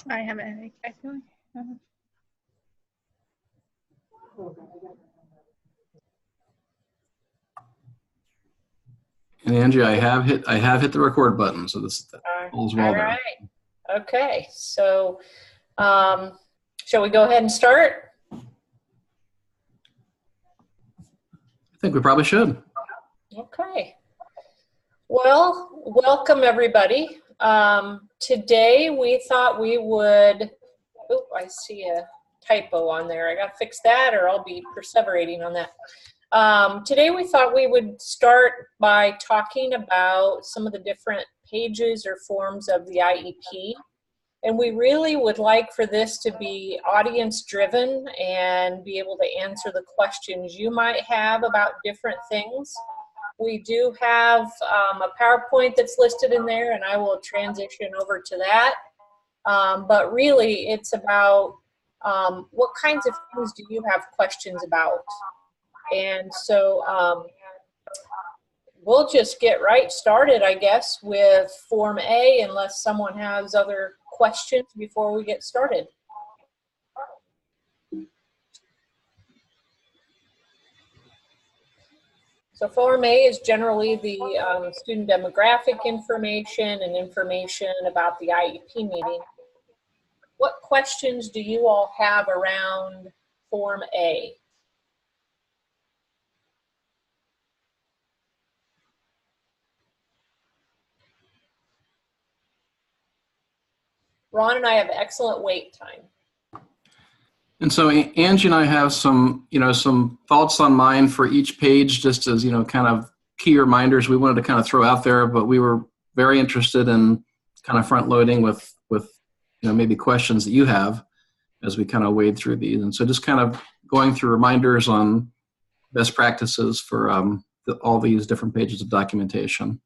I haven't had any actually. And Angie, I have hit the record button, so this all's well there. All right. Okay. So, shall we go ahead and start? I think we probably should. Okay. Well, welcome everybody. Today we thought we would, oh, I see a typo on there. I got to fix that or I'll be perseverating on that. Today we thought we would start by talking about some of the different pages or forms of the IEP. And we really would like for this to be audience driven and be able to answer the questions you might have about different things. We do have a PowerPoint that's listed in there, and I will transition over to that. But really, it's about what kinds of things do you have questions about? And so we'll just get right started, I guess, with Form A, unless someone has other questions before we get started. So Form A is generally the student demographic information and information about the IEP meeting. What questions do you all have around Form A? Ron and I have excellent wait time. And so Angie and I have some thoughts on mind for each page, just as, kind of key reminders we wanted to kind of throw out there, but we were very interested in kind of front loading with maybe questions that you have as we kind of wade through these. And so just kind of going through reminders on best practices for all these different pages of documentation.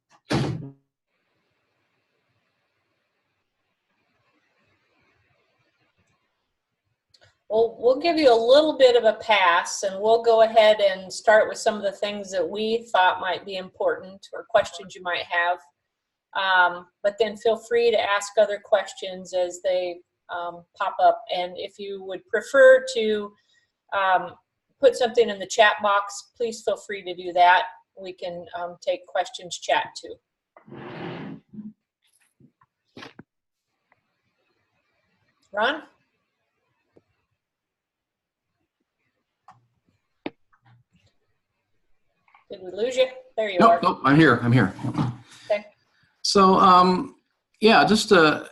Well, we'll give you a little bit of a pass, and we'll go ahead and start with some of the things that we thought might be important or questions you might have. But then feel free to ask other questions as they pop up. And if you would prefer to put something in the chat box, please feel free to do that. We can take questions chat too. Ron? Did we lose you? There you are. Nope, I'm here. Okay. So, yeah, just a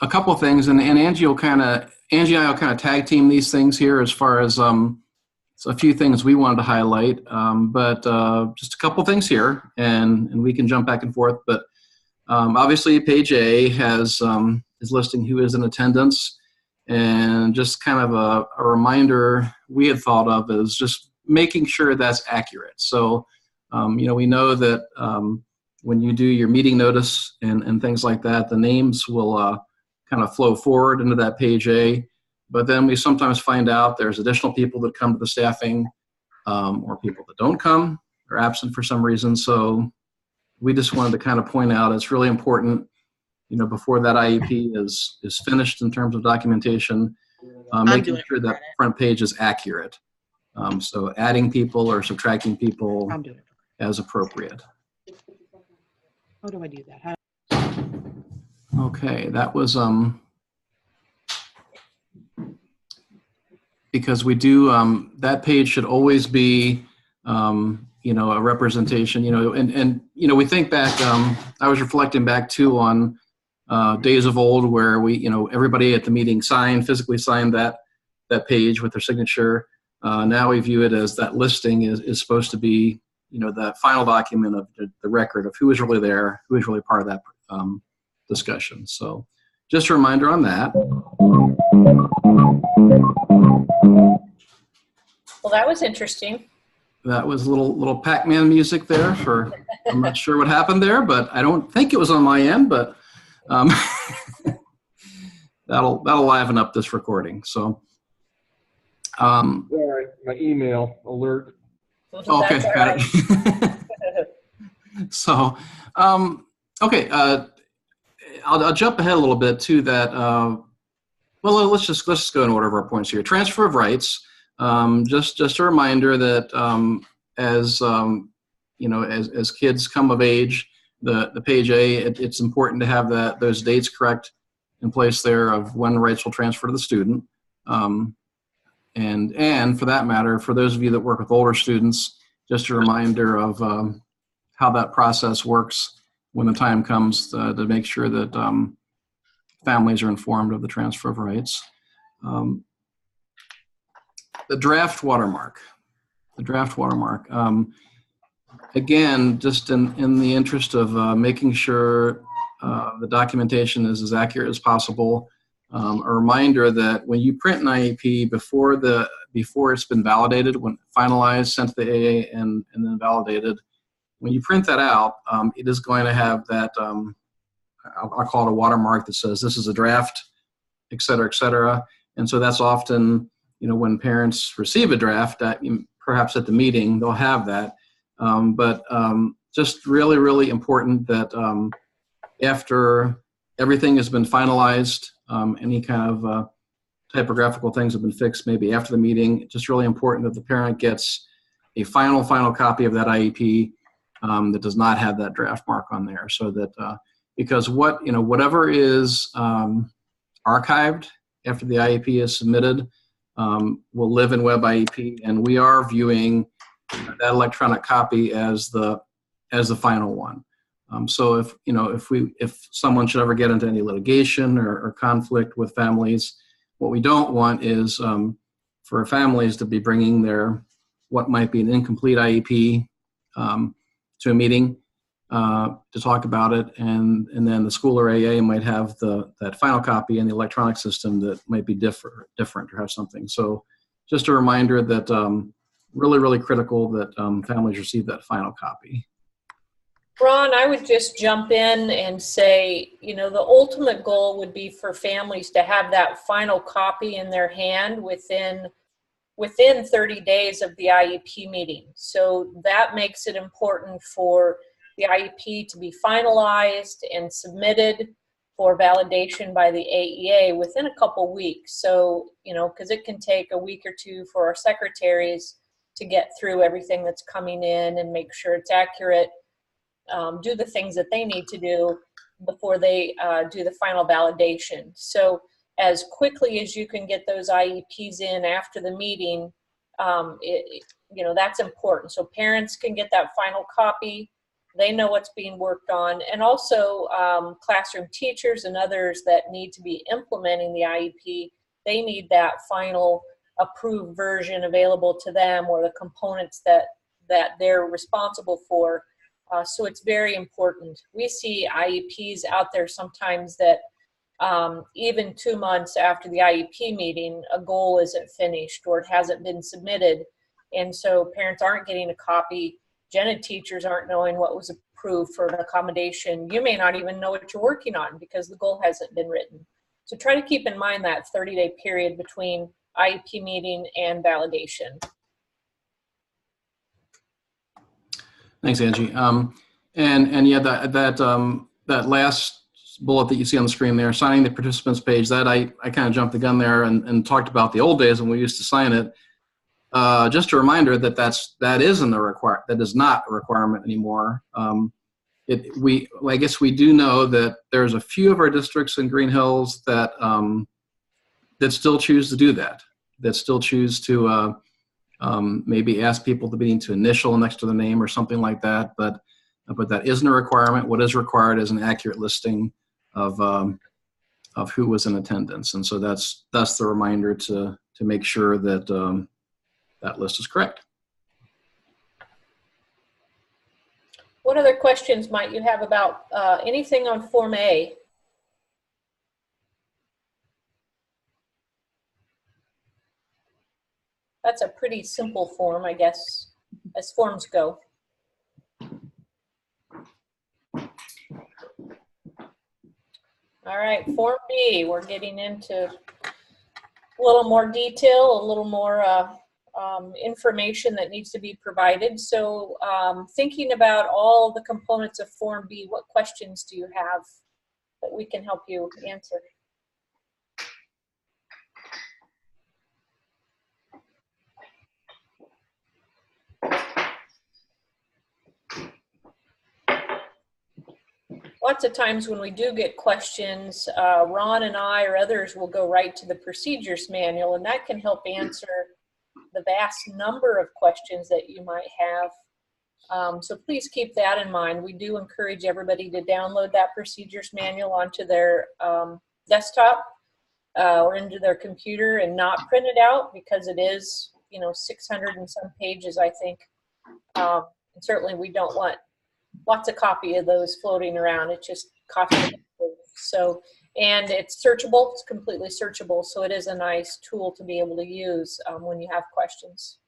couple of things, and Angie and I will kind of tag team these things here as far as so a few things we wanted to highlight, but just a couple of things here, and we can jump back and forth. But obviously, page A is listing who is in attendance, and just kind of a reminder we had thought of is just making sure that's accurate. So, we know that when you do your meeting notice and things like that, the names will kind of flow forward into that page A. But then we sometimes find out there's additional people that come to the staffing or people that don't come or absent for some reason. So we just wanted to kind of point out it's really important, before that IEP is finished in terms of documentation, making sure that front page is accurate. So adding people or subtracting people as appropriate. How do I do that? Okay, that was because we do that page should always be a representation. And we think back. I was reflecting back too on days of old where we everybody at the meeting physically signed that page with their signature. Now we view it as that listing is supposed to be, the final document of the record of who is really there, who is really part of that discussion. So just a reminder on that. Well, that was interesting. That was a little Pac-Man music there I'm not sure what happened there, but I don't think it was on my end, but that'll liven up this recording. So. Sorry, my email alert. Okay, got it. So, okay. I'll jump ahead a little bit to that. Well, let's just go in order of our points here. Transfer of rights. Just a reminder that as as kids come of age, the page A, it's important to have those dates correct in place there of when rights will transfer to the student. And for that matter, for those of you that work with older students, just a reminder of how that process works when the time comes to make sure that families are informed of the transfer of rights. The draft watermark. Again, just in the interest of making sure the documentation is as accurate as possible, a reminder that when you print an IEP before it's been validated, when finalized, sent to the AA, and then validated, when you print that out, it is going to have that, I'll call it a watermark that says this is a draft, et cetera, et cetera. And so that's often, when parents receive a draft, perhaps at the meeting, they'll have that. But just really, really important that after everything has been finalized, any kind of typographical things have been fixed maybe after the meeting, just really important that the parent gets a final copy of that IEP that does not have that draft mark on there, so that because whatever is archived after the IEP is submitted will live in Web IEP, and we are viewing that electronic copy as the final one. So if someone should ever get into any litigation or conflict with families, what we don't want is for families to be bringing what might be an incomplete IEP to a meeting to talk about it, and then the school or AA might have that final copy in the electronic system that might be different or have something. So just a reminder that really, really critical that families receive that final copy. Ron, I would just jump in and say, the ultimate goal would be for families to have that final copy in their hand within 30 days of the IEP meeting. So that makes it important for the IEP to be finalized and submitted for validation by the AEA within a couple weeks. So, because it can take a week or two for our secretaries to get through everything that's coming in and make sure it's accurate, do the things that they need to do before they do the final validation. So as quickly as you can get those IEPs in after the meeting, that's important. So parents can get that final copy. They know what's being worked on. And also classroom teachers and others that need to be implementing the IEP, they need that final approved version available to them, or the components that they're responsible for. So it's very important. We see IEPs out there sometimes that even 2 months after the IEP meeting, a goal isn't finished or it hasn't been submitted. And so parents aren't getting a copy. Gen Ed teachers aren't knowing what was approved for an accommodation. You may not even know what you're working on because the goal hasn't been written. So try to keep in mind that 30-day period between IEP meeting and validation. Thanks, Angie. And yeah, that last bullet that you see on the screen there, signing the participants page, that I kind of jumped the gun there and talked about the old days when we used to sign it. Just a reminder that that is not a requirement anymore. I guess we do know that there's a few of our districts in Green Hills that still choose to do that. That still choose to maybe ask people to be to initial next to the name or something like that. But that isn't a requirement. What is required is an accurate listing of who was in attendance, and so that's the reminder to make sure that that list is correct. What other questions might you have about anything on Form A? That's a pretty simple form, I guess, as forms go. All right, Form B, we're getting into a little more detail, a little more information that needs to be provided. So thinking about all the components of Form B, what questions do you have that we can help you answer. Lots of times when we do get questions, Ron and I or others will go right to the procedures manual, and that can help answer the vast number of questions that you might have. So please keep that in mind. We do encourage everybody to download that procedures manual onto their desktop or into their computer and not print it out, because it is, 600 and some pages, I think. And certainly we don't want lots of copy of those floating around. It's just cost-effective. So, and it's searchable. It's completely searchable. So it is a nice tool to be able to use when you have questions.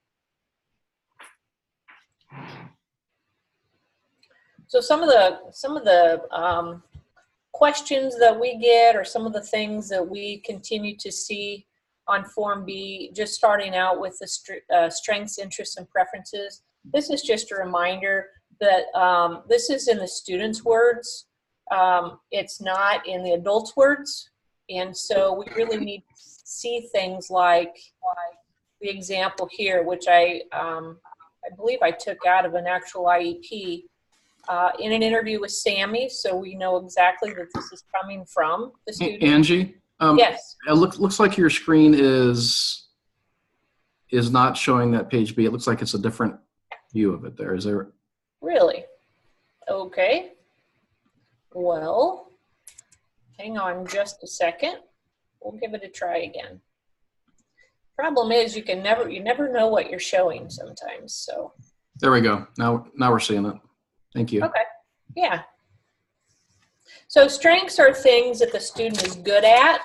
So some of the questions that we get, or some of the things that we continue to see on Form B, just starting out with the strengths, interests, and preferences. This is just a reminder that this is in the students' words. It's not in the adults' words. And so we really need to see things like the example here, which I believe I took out of an actual IEP in an interview with Sammy, so we know exactly that this is coming from the student. Angie? Yes. It looks like your screen is not showing that page B. It looks like it's a different view of it there. Is there? Really? Okay. Well, hang on just a second. We'll give it a try again. Problem is you never know what you're showing sometimes, so. There we go. Now we're seeing it. Thank you. Okay. Yeah. So strengths are things that the student is good at.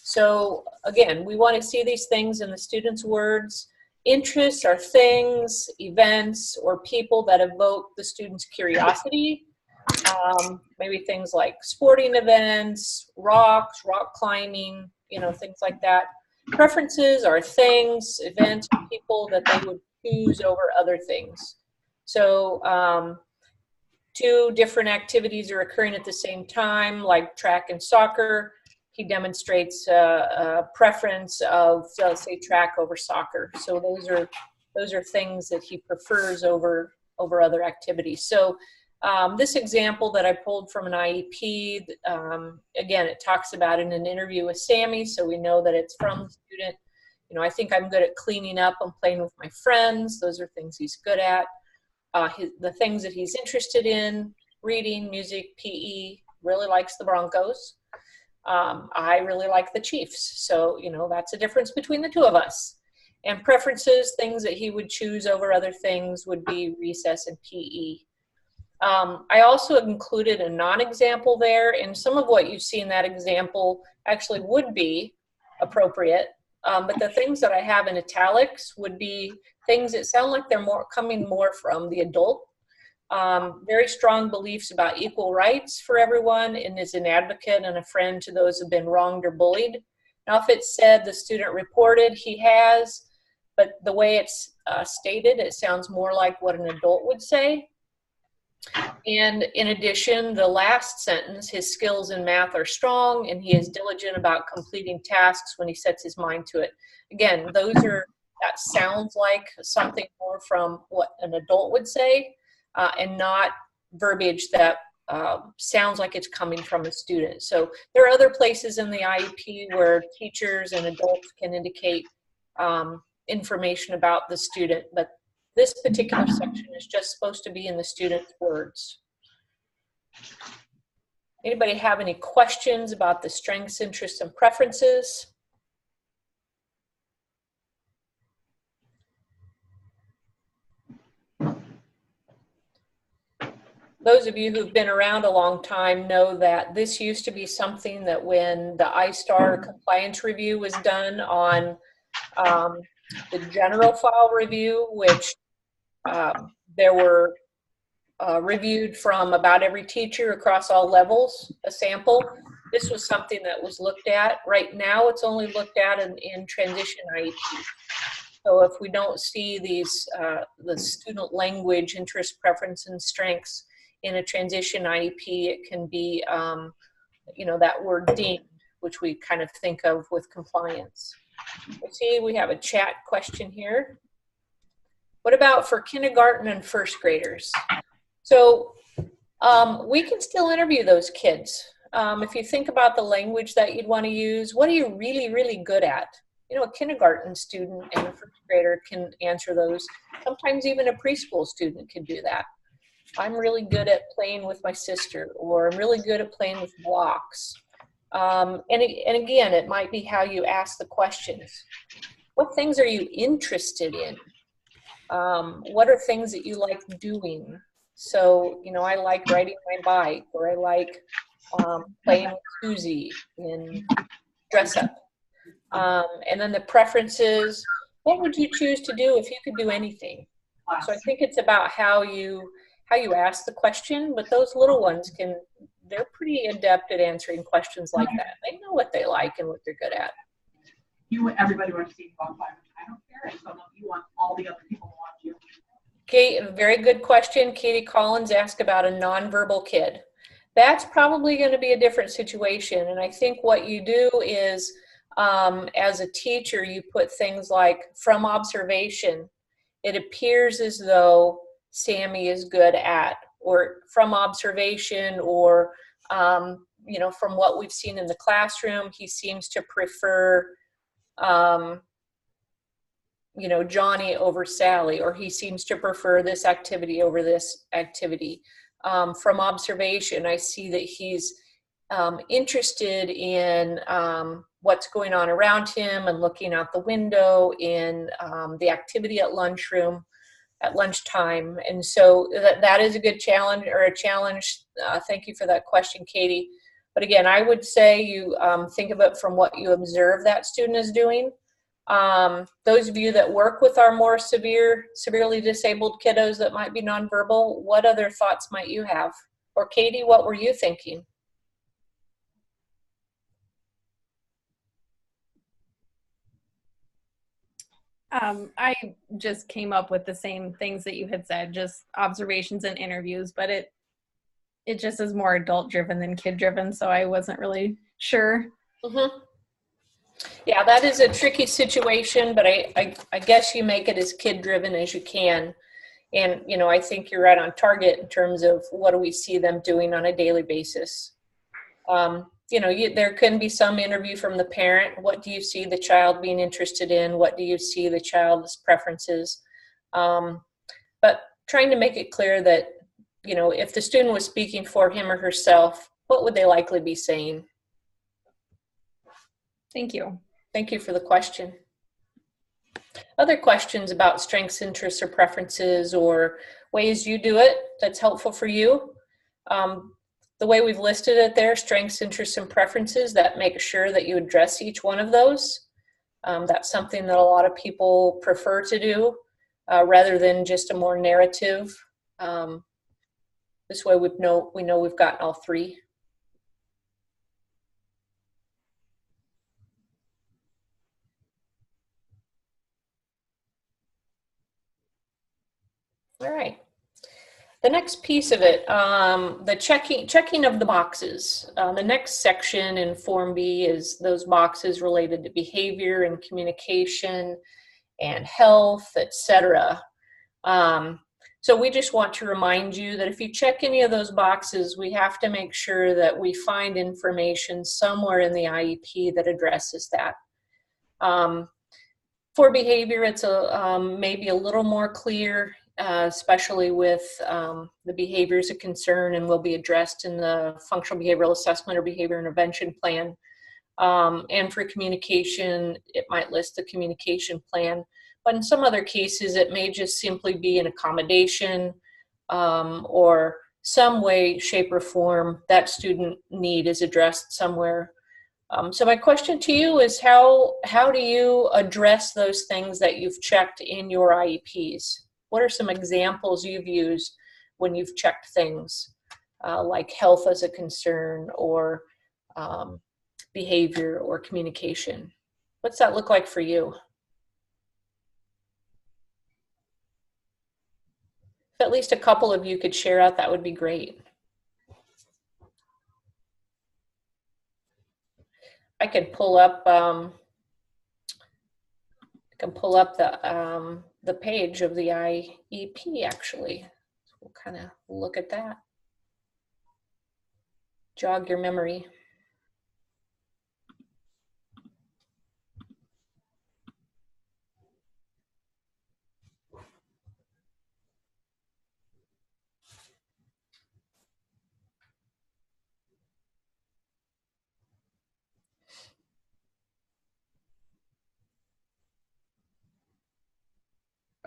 So again, we want to see these things in the student's words. Interests are things, events, or people that evoke the student's curiosity. Maybe things like sporting events, rocks, rock climbing, things like that. Preferences are things, events, or people that they would choose over other things. So two different activities are occurring at the same time, like track and soccer. He demonstrates a preference of, let's say, track over soccer. So those are things that he prefers over other activities. So this example that I pulled from an IEP, again, it talks about in an interview with Sammy, so we know that it's from the student. I think I'm good at cleaning up and playing with my friends. Those are things he's good at. The things that he's interested in: reading, music, PE. Really likes the Broncos. I really like the Chiefs. So, that's a difference between the two of us. And preferences, things that he would choose over other things, would be recess and PE. I also included a non-example there, and some of what you see in that example actually would be appropriate. But the things that I have in italics would be things that sound like they're coming more from the adult. Very strong beliefs about equal rights for everyone, and is an advocate and a friend to those who've been wronged or bullied. Now, if it said the student reported, he has, but the way it's stated, it sounds more like what an adult would say. And in addition, the last sentence, his skills in math are strong, and he is diligent about completing tasks when he sets his mind to it. Again, that sounds like something more from what an adult would say. And not verbiage that sounds like it's coming from a student. So there are other places in the IEP where teachers and adults can indicate information about the student, but this particular section is just supposed to be in the student's words. Anybody have any questions about the strengths, interests, and preferences? Those of you who've been around a long time know that this used to be something that when the iStar compliance review was done on the general file review, which there were reviewed from about every teacher across all levels, a sample. This was something that was looked at. Right now, it's only looked at in transition IEP. So if we don't see these, the student language, interest, preference, and strengths in a transition IEP, it can be that word deemed, which we kind of think of with compliance. Let's see, we have a chat question here. What about for kindergarten and first graders? So we can still interview those kids. If you think about the language that you'd want to use, what are you really, really good at? A kindergarten student and a first grader can answer those. Sometimes even a preschool student can do that. I'm really good at playing with my sister, or I'm really good at playing with blocks. And again, it might be how you ask the questions. What things are you interested in? What are things that you like doing? So, I like riding my bike, or I like playing with Susie in dress up. And then the preferences, what would you choose to do if you could do anything? So I think it's about how you ask the question, but those little ones they're pretty adept at answering questions like that. They know what they like and what they're good at. Everybody wants to see about five. I don't care. I just don't know if you want all the other people to watch you. Kate, very good question. Katie Collins asked about a nonverbal kid. That's probably going to be a different situation. And I think what you do is, as a teacher, you put things like from observation. It appears as though Sammy is good at, or from observation, or, from what we've seen in the classroom, he seems to prefer, Johnny over Sally, or he seems to prefer this activity over this activity. From observation, I see that he's interested in what's going on around him and looking out the window in the activity at lunchtime. And so that is a good challenge, or a challenge. Thank you for that question, Katie. But again, I would say you think of it from what you observe that student is doing. Those of you that work with our more severely disabled kiddos that might be nonverbal, what other thoughts might you have? Or Katie, what were you thinking? I just came up with the same things that you had said, just observations and interviews, but it just is more adult driven than kid driven, so I wasn't really sure. Mm-hmm. Yeah, that is a tricky situation, but I guess you make it as kid driven as you can. And, I think you're right on target in terms of what do we see them doing on a daily basis. There can be some interview from the parent. What do you see the child being interested in? What do you see the child's preferences? But trying to make it clear that, if the student was speaking for him or herself, what would they likely be saying? Thank you. Thank you for the question. Other questions about strengths, interests, or preferences, or ways you do it that's helpful for you? The way we've listed it there, strengths, interests, and preferences, that make sure that you address each one of those. That's something that a lot of people prefer to do rather than just a more narrative. This way we know we've gotten all three. All right. The next piece of it, the checking of the boxes. The next section in Form B is those boxes related to behavior and communication and health, etc. So we just want to remind you that if you check any of those boxes, we have to make sure that we find information somewhere in the IEP that addresses that. For behavior, it's maybe a little more clear, especially with the behaviors of concern, and will be addressed in the functional behavioral assessment or behavior intervention plan. And for communication, it might list the communication plan. But in some other cases, it may just simply be an accommodation or some way, shape, or form that student need is addressed somewhere. So my question to you is how do you address those things that you've checked in your IEPs? What are some examples you've used when you've checked things like health as a concern, or behavior or communication? What's that look like for you? If at least a couple of you could share out, that would be great. I could pull up the page of the IEP actually. We'll kind of look at that. Jog your memory.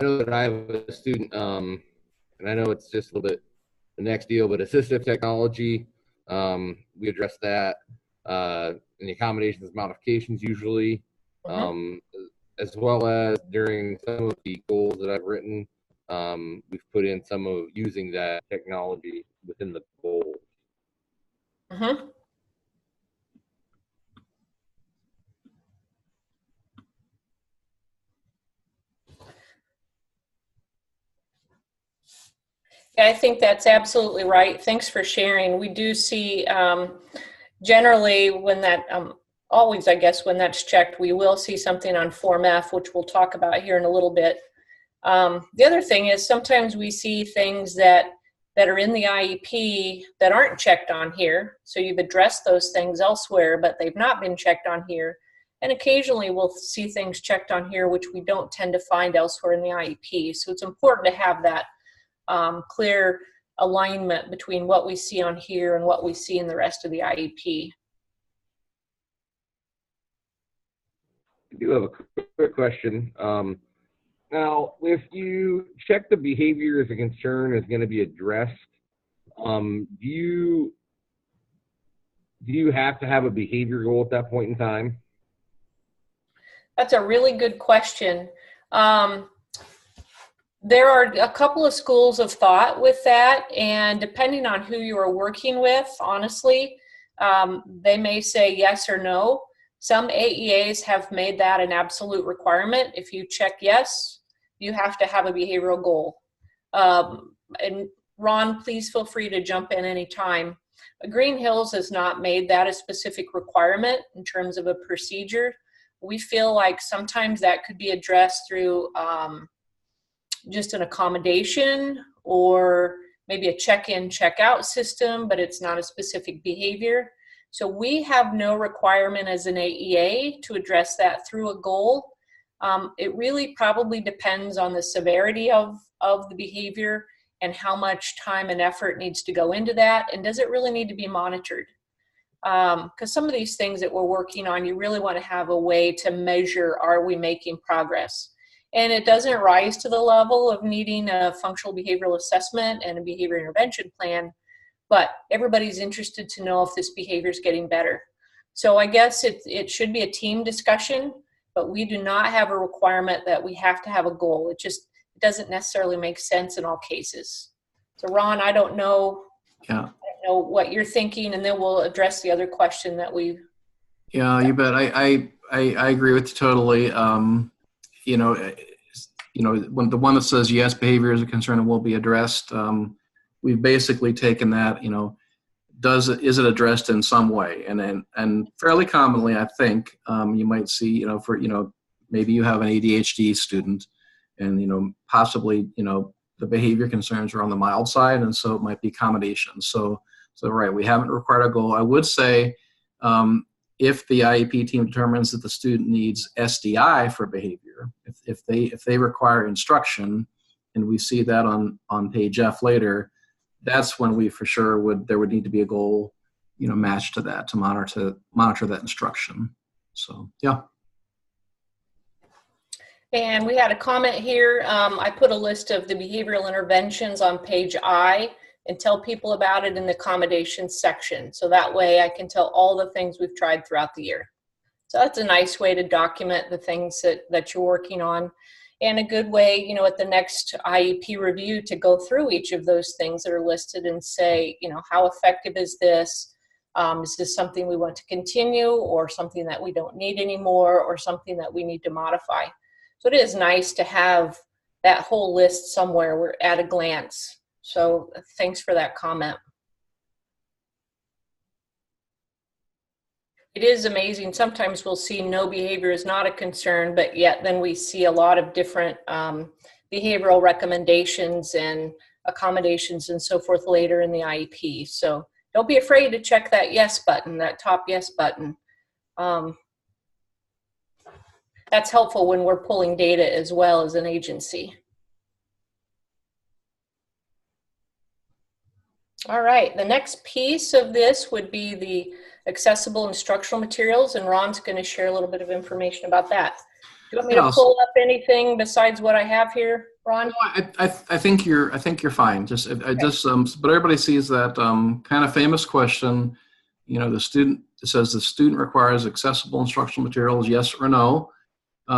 I know that I have a student, and I know it's just a little bit the next deal, but assistive technology, we address that in the accommodations modifications usually, as well as during some of the goals that I've written, we've put in some of using that technology within the goal. Yeah, I think that's absolutely right. Thanks for sharing. We do see generally when that, always I guess when that's checked, we will see something on Form F, which we'll talk about here in a little bit. The other thing is sometimes we see things that are in the IEP that aren't checked on here. So you've addressed those things elsewhere, but they've not been checked on here. And occasionally we'll see things checked on here which we don't tend to find elsewhere in the IEP. So it's important to have that clear alignment between what we see on here and what we see in the rest of the IEP. I do have a quick question. Now, if you check the behavior as a concern is going to be addressed, do you have to have a behavior goal at that point in time? That's a really good question. There are a couple of schools of thought with that, and depending on who you are working with, honestly, they may say yes or no. Some AEAs have made that an absolute requirement. If you check yes, you have to have a behavioral goal. And Ron, please feel free to jump in anytime. Green Hills has not made that a specific requirement in terms of a procedure. We feel like sometimes that could be addressed through just an accommodation or maybe a check-in, check-out system, but it's not a specific behavior. So we have no requirement as an AEA to address that through a goal. It really probably depends on the severity of the behavior and how much time and effort needs to go into that, and does it really need to be monitored? Because some of these things that we're working on, you really want to have a way to measure, are we making progress? And it doesn't rise to the level of needing a functional behavioral assessment and a behavior intervention plan, but everybody's interested to know if this behavior is getting better. So I guess it should be a team discussion, but we do not have a requirement that we have to have a goal. It doesn't necessarily make sense in all cases. So Ron, I don't know, what you're thinking, and then we'll address the other question that we. Yeah, you bet. I agree with you totally. When the one that says yes, behavior is a concern and will be addressed, we've basically taken that, is it addressed in some way? And fairly commonly, I think, you might see, maybe you have an ADHD student and, possibly, the behavior concerns are on the mild side. And so it might be accommodations. So right, we haven't required a goal. I would say, if the IEP team determines that the student needs SDI for behavior, if they require instruction, and we see that on page F later, that's when we for sure there would need to be a goal, matched to that to monitor that instruction. So yeah. And we had a comment here. I put a list of the behavioral interventions on page I and tell people about it in the accommodations section. So that way I can tell all the things we've tried throughout the year. So that's a nice way to document the things that you're working on, and a good way, at the next IEP review to go through each of those things that are listed and say, how effective is this? Is this something we want to continue, or something that we don't need anymore, or something that we need to modify? So it is nice to have that whole list somewhere at a glance. So thanks for that comment. it is amazing. Sometimes we'll see no behavior is not a concern, but yet then we see a lot of different behavioral recommendations and accommodations and so forth later in the IEP. So don't be afraid to check that yes button, that top yes button. That's helpful when we're pulling data as well as an agency. All right, the next piece of this would be the accessible instructional materials, and Ron's going to share a little bit of information about that. Do you want me to pull up anything besides what I have here, Ron? No, I think you're fine. But everybody sees that kind of famous question. You know, it says the student requires accessible instructional materials, yes or no. We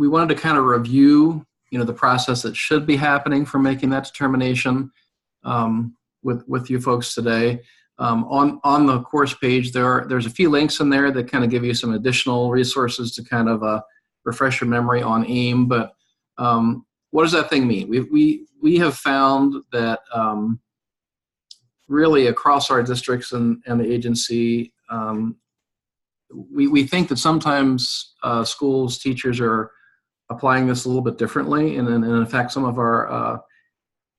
wanted to kind of review, you know, the process that should be happening for making that determination with you folks today. On the course page, there's a few links in there that kind of give you some additional resources to kind of refresh your memory on AIM. But what does that thing mean? We have found that really across our districts and the agency, we think that sometimes schools, teachers are applying this a little bit differently. And in fact, some of our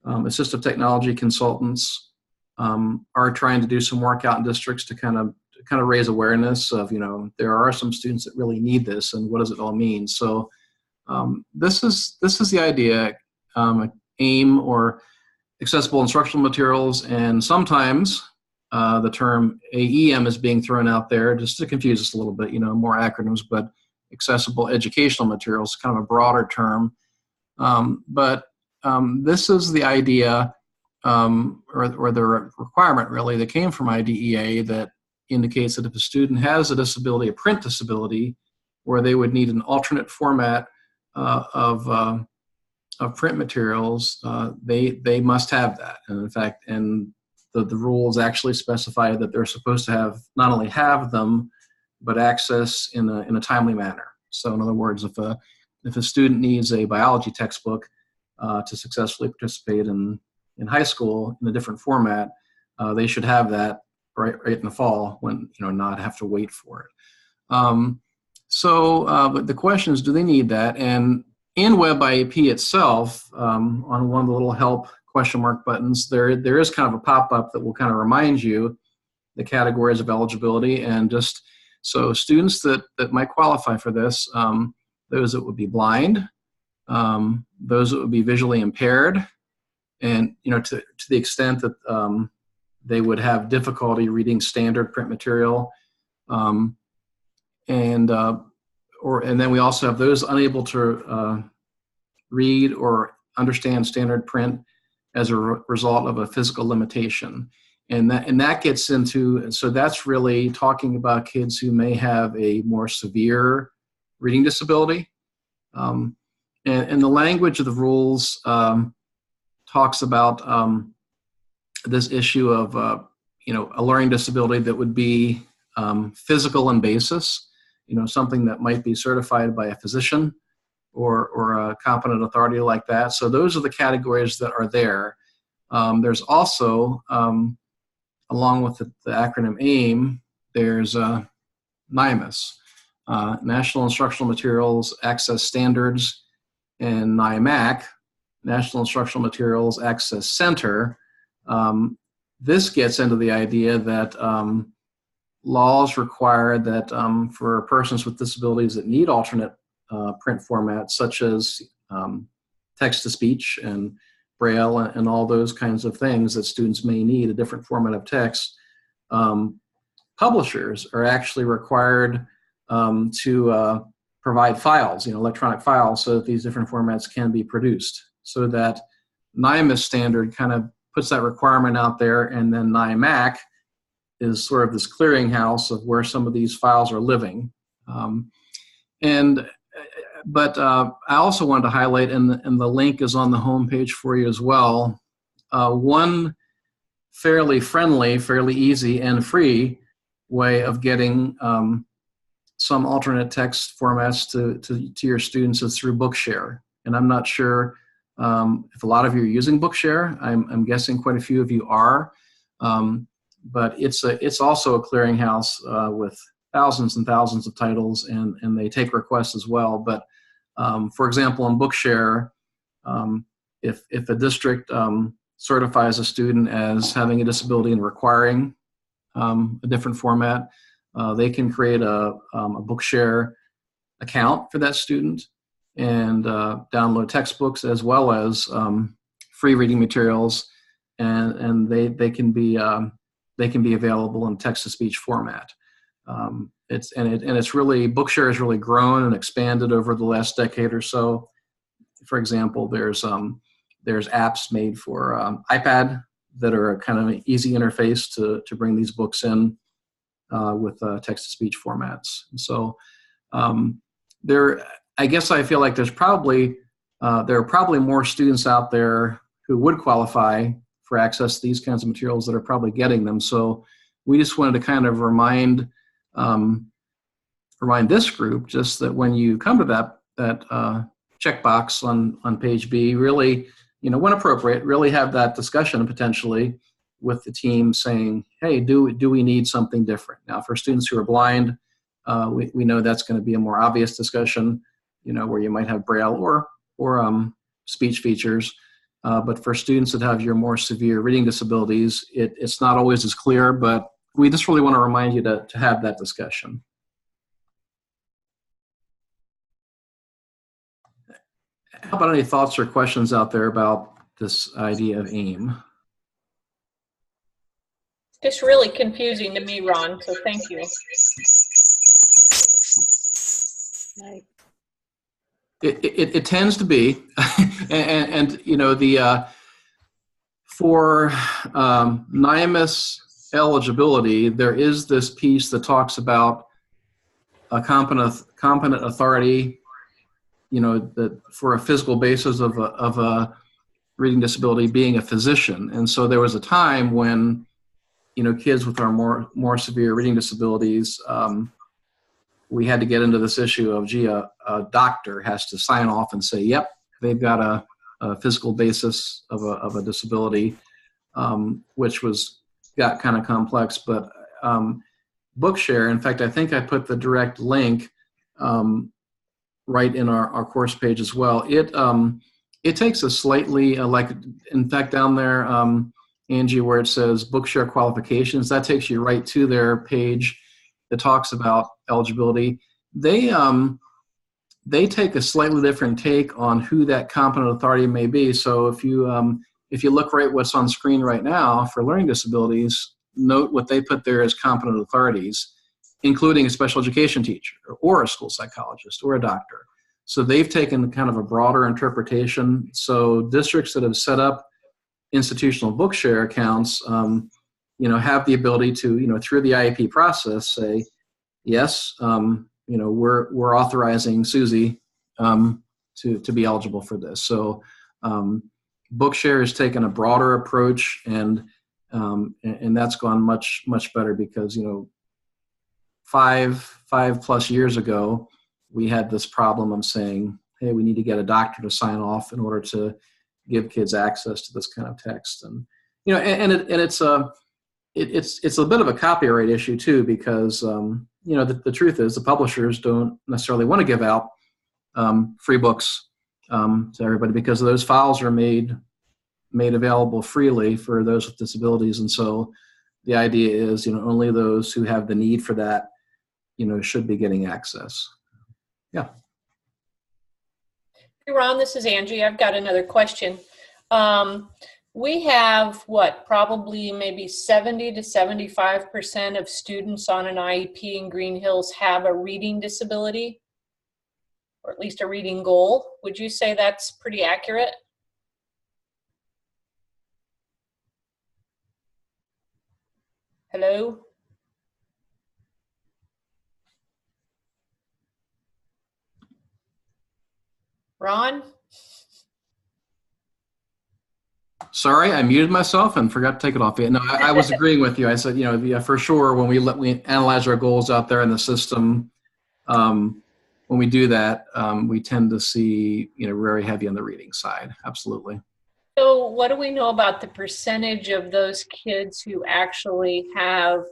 assistive technology consultants are trying to do some work out in districts to kind of raise awareness of, you know, there are some students that really need this, and what does it all mean? So this is the idea, AIM, or accessible instructional materials, and sometimes the term AEM is being thrown out there just to confuse us a little bit, you know, more acronyms, but accessible educational materials, kind of a broader term. But this is the idea, or the requirement really that came from IDEA, that indicates that if a student has a disability, a print disability, where they would need an alternate format of print materials, they must have that. And in fact, the rules actually specify that they're supposed to have, not only have them, but access in a timely manner. So in other words, if a student needs a biology textbook to successfully participate in high school in a different format, they should have that right in the fall, when, you know, not have to wait for it. But the question is, do they need that? And in Web IEP itself, on one of the little help question mark buttons, there is kind of a pop-up that will kind of remind you the categories of eligibility. And just so students that might qualify for this, those that would be blind, those that would be visually impaired, and, you know, to the extent that they would have difficulty reading standard print material, and then we also have those unable to read or understand standard print as a result of a physical limitation. And that gets into, so that's really talking about kids who may have a more severe reading disability. And the language of the rules talks about this issue of, you know, a learning disability that would be physical in basis, you know, something that might be certified by a physician or a competent authority like that. So those are the categories that are there. There's also, along with the acronym AIM, there's NIMAS, National Instructional Materials Access Standards, and NIMAC, National Instructional Materials Access Center. This gets into the idea that laws require that for persons with disabilities that need alternate print formats, such as text-to-speech and Braille and all those kinds of things that students may need, a different format of text, publishers are actually required to provide files, you know, electronic files, so that these different formats can be produced. So that NIMAS standard kind of puts that requirement out there, and then NIMAC is sort of this clearinghouse of where some of these files are living. But I also wanted to highlight, and the link is on the homepage for you as well, one fairly friendly, fairly easy, and free way of getting some alternate text formats to your students is through Bookshare. And I'm not sure if a lot of you are using Bookshare. I'm guessing quite a few of you are. but it's also a clearinghouse with thousands and thousands of titles, and they take requests as well. But for example, in Bookshare, if a district certifies a student as having a disability and requiring a different format, they can create a Bookshare account for that student and download textbooks as well as free reading materials, and they can be available in text-to-speech format. It's really, Bookshare has really grown and expanded over the last decade or so. For example, there's apps made for iPad that are a kind of an easy interface to bring these books in with text-to-speech formats. And so I guess I feel like there are probably more students out there who would qualify for access to these kinds of materials that are probably getting them. So we just wanted to kind of remind this group just that when you come to that checkbox on page B, really, when appropriate, really have that discussion potentially with the team saying, hey, do we need something different? Now, for students who are blind, we know that's going to be a more obvious discussion, where you might have Braille or speech features. But for students that have your more severe reading disabilities, it's not always as clear, but we just really want to remind you to have that discussion. How about any thoughts or questions out there about this idea of AIM? It's really confusing to me, Ron, so thank you. Right. It tends to be, and for NIMS eligibility, there is this piece that talks about a competent authority, that for a physical basis of a reading disability being a physician. And so there was a time when, kids with our more severe reading disabilities, we had to get into this issue of, a doctor has to sign off and say, yep, they've got a physical basis of a disability, which got kind of complex. But Bookshare, in fact, I think I put the direct link right in our course page as well. It takes a slightly, in fact, down there, Angie, where it says Bookshare qualifications, that takes you right to their page that talks about eligibility. They take a slightly different take on who that competent authority may be. So if you look right what's on screen right now for learning disabilities, note what they put there as competent authorities, including a special education teacher or a school psychologist or a doctor. So they've taken kind of a broader interpretation. So districts that have set up institutional Bookshare accounts, have the ability to, through the IEP process, say, yes, we're authorizing Susie to be eligible for this. So Bookshare has taken a broader approach, and that's gone much better because 5+ years ago we had this problem of saying, hey, we need to get a doctor to sign off in order to give kids access to this kind of text, and it's a bit of a copyright issue too, because the truth is the publishers don't necessarily want to give out free books to everybody, because those files are made available freely for those with disabilities. And so the idea is, only those who have the need for that, should be getting access. Yeah. Hey, Ron, this is Angie. I've got another question. We have probably maybe 70 to 75% of students on an IEP in Green Hills have a reading disability, or at least a reading goal. Would you say that's pretty accurate? Hello? Ron? Sorry, I muted myself and forgot to take it off. No, I was agreeing with you. I said, for sure, when we analyze our goals out there in the system, when we do that, we tend to see, very heavy on the reading side. Absolutely. So what do we know about the percentage of those kids who actually have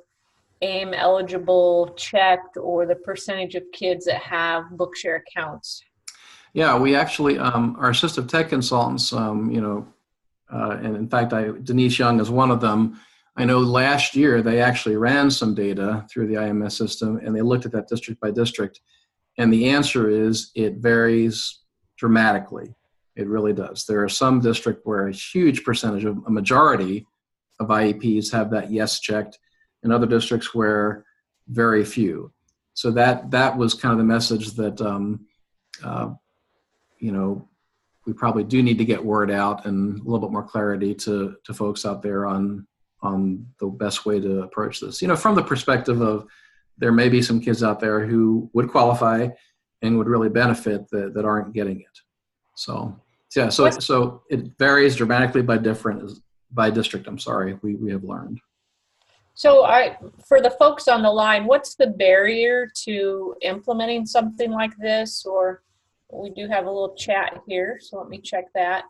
AIM eligible checked, or the percentage of kids that have Bookshare accounts? Yeah, we actually, our assistive tech consultants, and in fact, Denise Young is one of them. I know last year they actually ran some data through the IMS system, and they looked at that district by district. And the answer is it varies dramatically. It really does. There are some districts where a huge percentage, of a majority of IEPs have that yes checked, and other districts where very few. So that was kind of the message that we probably do need to get word out and a little bit more clarity to folks out there on the best way to approach this. From the perspective of there may be some kids out there who would qualify and would really benefit that aren't getting it. So it varies dramatically by district. I'm sorry, we have learned. So for the folks on the line, what's the barrier to implementing something like this? Or we do have a little chat here, so let me check that.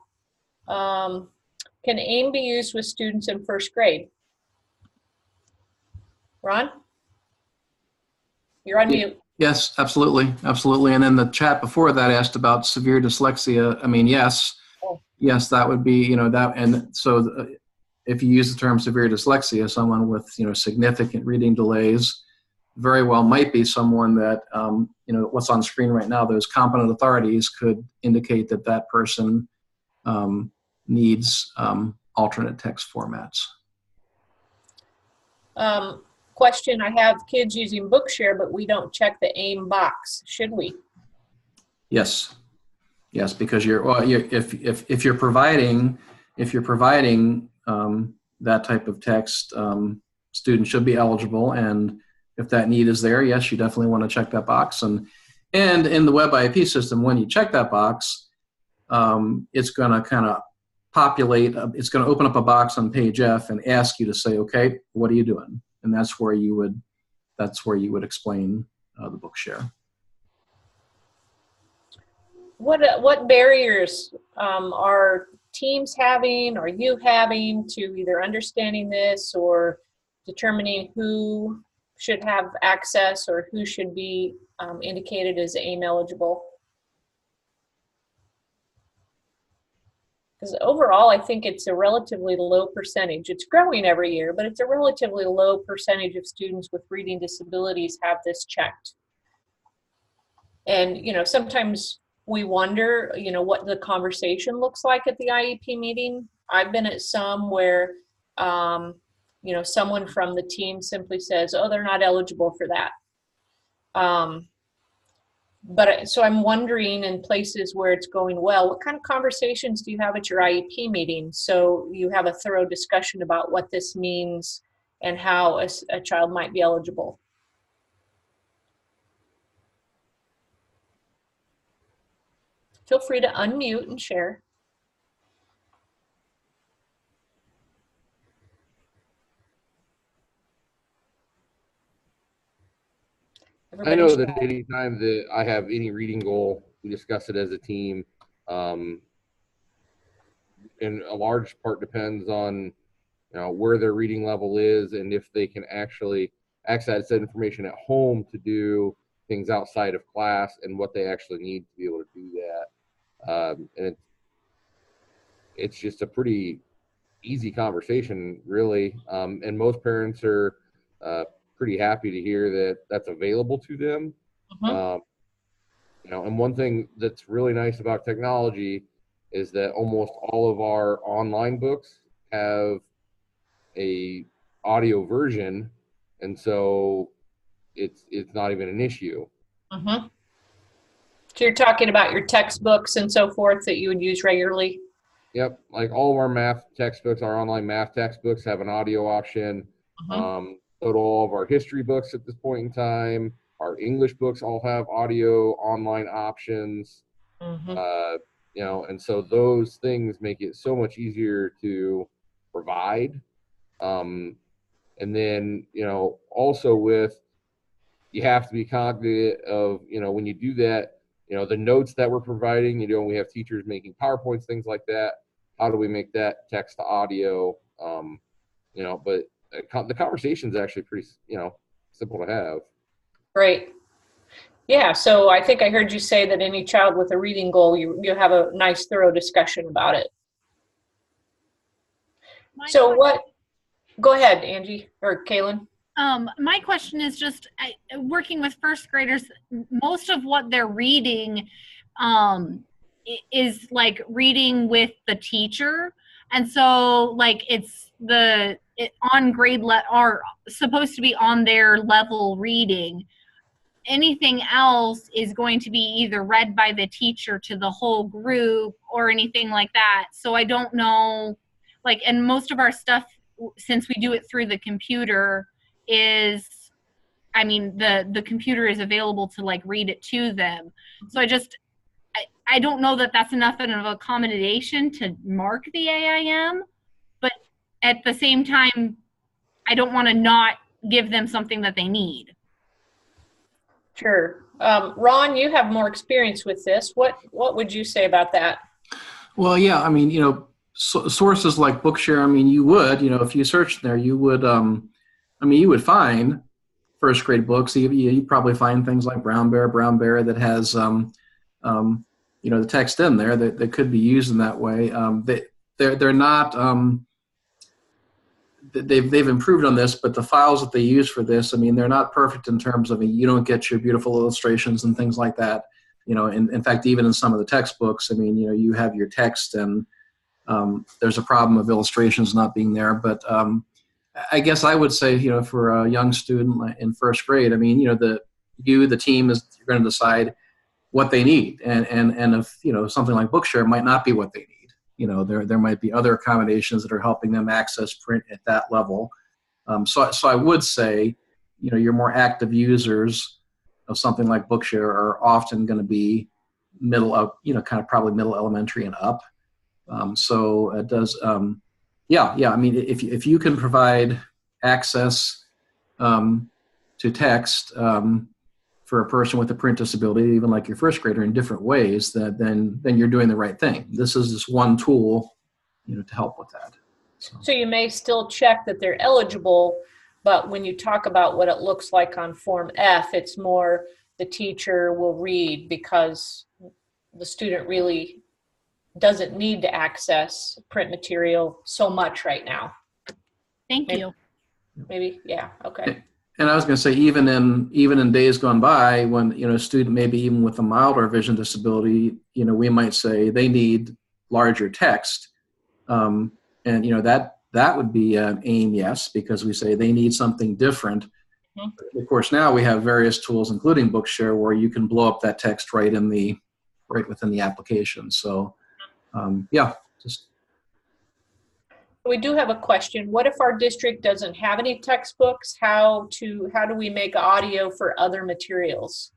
Can AIM be used with students in first grade? Ron? You're on mute. Yes, absolutely. And then the chat before that asked about severe dyslexia. I mean, yes, that would be, that. And so if you use the term severe dyslexia, someone with, significant reading delays very well might be someone that, what's on screen right now, those competent authorities could indicate that person needs alternate text formats. Question, I have kids using Bookshare, but we don't check the AIM box. Should we? Yes, because if you're providing that type of text, students should be eligible, and if that need is there, yes, you definitely want to check that box. And in the web IEP system, when you check that box, it's going to kind of populate. It's going to open up a box on page F and ask you to say, okay, what are you doing? And that's where you would explain the Bookshare. What barriers are teams having, or you having, to either understanding this or determining who should have access or who should be indicated as AIM eligible? Because overall, I think it's a relatively low percentage. It's growing every year, but it's a relatively low percentage of students with reading disabilities have this checked. And, sometimes we wonder, what the conversation looks like at the IEP meeting. I've been at some where, someone from the team simply says, oh, they're not eligible for that. So I'm wondering, in places where it's going well, what kind of conversations do you have at your IEP meeting? So you have a thorough discussion about what this means and how a child might be eligible. Feel free to unmute and share. I know that anytime that I have any reading goal, we discuss it as a team. And a large part depends on, where their reading level is and if they can actually access that information at home to do things outside of class and what they actually need to be able to do that. And it's just a pretty easy conversation, really. And most parents are pretty happy to hear that that's available to them. And one thing that's really nice about technology is that almost all of our online books have a audio version, and so it's not even an issue. So you're talking about your textbooks and so forth that you would use regularly? Yep, like all of our math textbooks, our online math textbooks have an audio option. All of our history books at this point in time, our English books all have audio online options. And so those things make it so much easier to provide. And then, also you have to be cognizant of, when you do that, the notes that we're providing, we have teachers making PowerPoints, things like that. how do we make that text to audio? But the conversation is actually pretty, simple to have. Great. Yeah, so I think I heard you say that any child with a reading goal, you have a nice, thorough discussion about it. Go ahead, Angie or Kaylin. My question is just working with first graders, most of what they're reading is like reading with the teacher. And so like it's on grade are supposed to be on their level reading. Anything else is going to be either read by the teacher to the whole group or anything like that. So I don't know, like, and most of our stuff, since we do it through the computer, the computer is available to like read it to them. So I don't know that that's enough of an accommodation to mark the AIM, but at the same time, I don't want to not give them something that they need. Sure. Ron, you have more experience with this. What would you say about that? Well, yeah, sources like Bookshare, you would, if you searched there, you would, you would find first grade books. You probably find things like Brown Bear that has, the text in there that could be used in that way. They're not, they've improved on this, but the files that they use for this, they're not perfect in terms of you don't get your beautiful illustrations and things like that. In fact, even in some of the textbooks, you have your text and there's a problem of illustrations not being there. But I guess I would say, for a young student in first grade, the team you're going to decide what they need. And if, something like Bookshare might not be what they need. There might be other accommodations that are helping them access print at that level. So I would say, your more active users of something like Bookshare are often going to be middle up, probably middle elementary and up. So it does, if you can provide access to text for a person with a print disability, even like your first grader, in different ways, then you're doing the right thing. This is just one tool, to help with that. So you may still check that they're eligible, but when you talk about what it looks like on Form F, it's more the teacher will read because the student really doesn't need to access print material so much right now. Thank you. Maybe, yeah, okay. And I was going to say, even in days gone by, when a student maybe even with a milder vision disability, we might say they need larger text, and that would be an AIM yes, because we say they need something different. Mm-hmm. Of course, now we have various tools, including Bookshare, where you can blow up that text right within the application. So, We do have a question. What if our district doesn't have any textbooks? How do we make audio for other materials?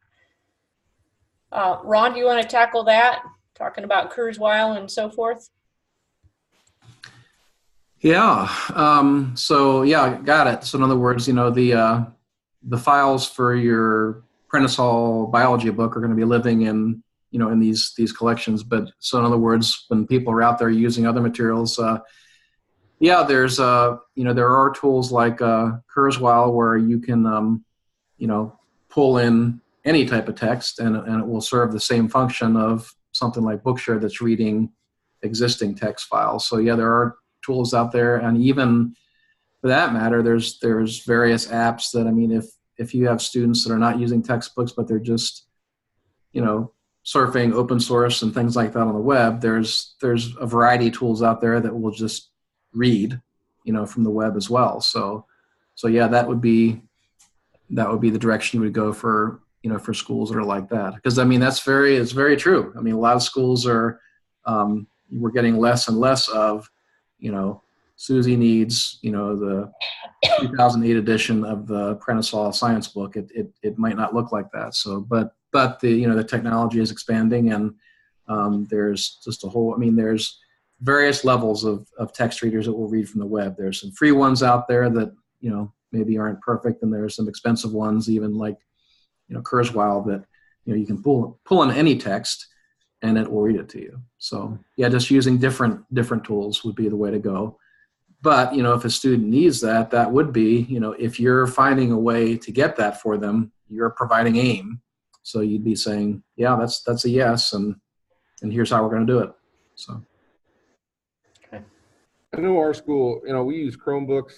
Ron, do you want to tackle that? Talking about Kurzweil and so forth? Yeah. Got it. So in other words, the files for your Prentice-Hall biology book are going to be living in these collections. But so in other words, when people are out there using other materials, there's there are tools like Kurzweil where you can pull in any type of text and it will serve the same function of something like Bookshare that's reading existing text files. So there are tools out there, and even for that matter, there's various apps that if you have students that are not using textbooks but they're just surfing open source and things like that on the web, there's a variety of tools out there that will just read from the web as well. So that would be the direction you would go for for schools that are like that, because it's very true. A lot of schools are we're getting less and less of Susie needs the 2008 edition of the Prentice-Hall science book. It might not look like that. So but the technology is expanding, and there's just a whole there's various levels of text readers that will read from the web. There's some free ones out there that maybe aren't perfect, and there's some expensive ones, even like Kurzweil, that you can pull in any text and it will read it to you. So yeah, just using different tools would be the way to go. But, you know, if a student needs that, that would be, you know, if you're finding a way to get that for them, you're providing AIM. So you'd be saying, yeah, that's a yes, and here's how we're going to do it. So. I know our school, you know, we use Chromebooks,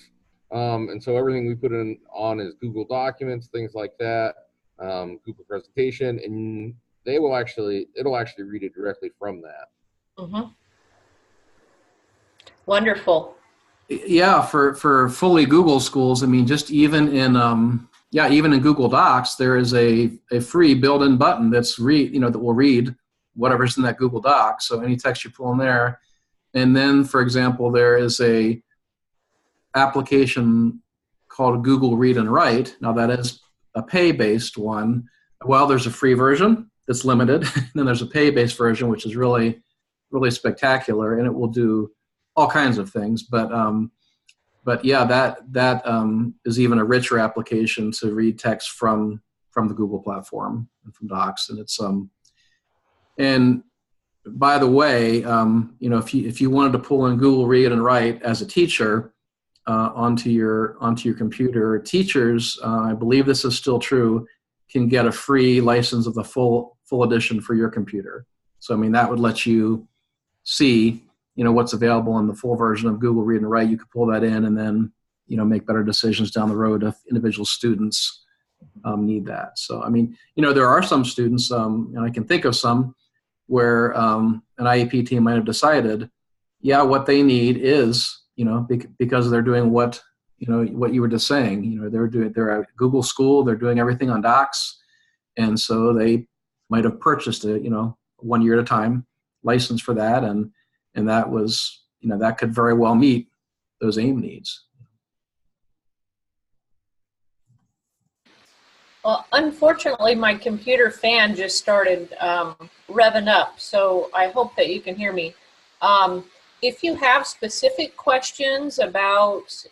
and so everything we put in on is Google Documents, things like that, Google Presentation, and it'll actually read it directly from that. Mm-hmm. Wonderful. Yeah, for fully Google schools, I mean, just even in Google Docs, there is a free built-in button that will read whatever's in that Google Doc. So any text you pull in there, and then, for example, there is a application called Google Read and Write. Now that is a pay-based one. Well, there's a free version that's limited, and then there's a pay-based version which is really, really spectacular, and it will do all kinds of things. But yeah, that is even a richer application to read text from the Google platform and from Docs, and it's and by the way, you know, if you wanted to pull in Google Read and Write as a teacher onto your computer, teachers, I believe this is still true, can get a free license of the full edition for your computer. So I mean, that would let you see, you know, what's available in the full version of Google Read and Write. You could pull that in and then, you know, make better decisions down the road if individual students need that. So I mean, you know, there are some students, and I can think of some, where an IEP team might have decided, yeah, what they need is, you know, because they're doing what you were just saying, you know, they're at Google School, they're doing everything on Docs, and so they might have purchased a, you know, 1 year at a time license for that, and that was, you know, that could very well meet those AIM needs. Well, unfortunately, my computer fan just started revving up, so I hope that you can hear me. If you have specific questions about